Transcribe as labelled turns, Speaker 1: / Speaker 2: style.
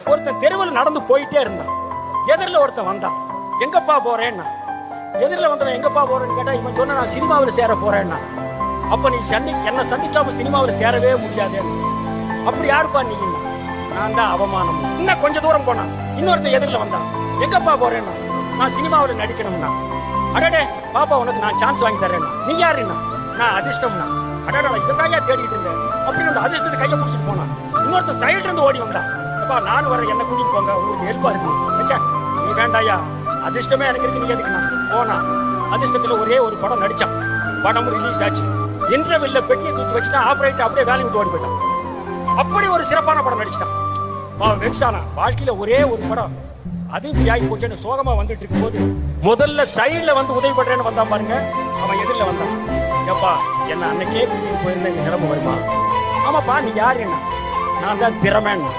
Speaker 1: ஒருத்தன் தெருவில் நடந்து போயிட்டே இருந்தான். எதிரில் ஒருத்தன் வந்தான். எங்கப்பா போறேன்னா, எதிரில் வந்தவன் எங்கப்பா போறேன்னு கேட்டா இவன் சொன்ன நான் சினிமாவில் சேர போறேன்னா. அப்ப நீ என்ன சந்திக்காம சினிமாவில் சேரவே முடியாது. அப்படி யாருப்பா நீ? நான் தான் அவமானம். இன்னும் கொஞ்ச தூரம் போனான். இன்னொருத்தன் எதிரில் வந்தான். எங்கப்பா போறேன்னா, நான் சினிமாவில் நடிக்கணும்னா. அடடே பாப்பா உனக்கு நான் சான்ஸ் வாங்கி தரேன்னா. நீ யாருன்னா, நான் அதிர்ஷ்டம்னா. அடடா இதற்காக தேடிட்டு இருந்தேன் அப்படின்னு அந்த அதிர்ஷ்டத்தை கையை முடிச்சுட்டு போனான். இன்னொருத்தன் சைடுல இருந்து ஓடி வந்தான். அப்பா நானும் வர என்ன கூட்டிட்டு போங்க, உங்களுக்கு ஹெல்ப்பா இருக்கு. நீ வேண்டாயா, அதிர்ஷ்டமே எனக்கு இருக்கு, நீ எதுக்குண்ணா போனா. அதிர்ஷ்டத்துல ஒரே ஒரு படம் நடிச்சான். படம் ரிலீஸ் ஆச்சு. இன்டர்வெல்ல பெட்டியை தூக்கி வச்சுட்டா ஆபரேட்டர் அப்படியே வேலையை விட்டு ஓடி போயிட்டான். அப்படி ஒரு சிறப்பான படம் நடிச்சிட்டான். வெக்ஸானா வாழ்க்கையில ஒரே ஒரு படம் அது ஆகி போச்சுன்னு சோகமா வந்துட்டு இருக்கும் போது முதல்ல சைடுல வந்து உதவி பண்றேன்னு வந்தான் பாருங்க. அவன் எதிரில் வந்தான். எப்பா என்ன அன்னைக்கே கூட்டிட்டு போயிருந்த இந்த நிலைமை வருமா? ஆமாப்பா நீ யாரு? என்ன நான் தான் திறமைன்னு.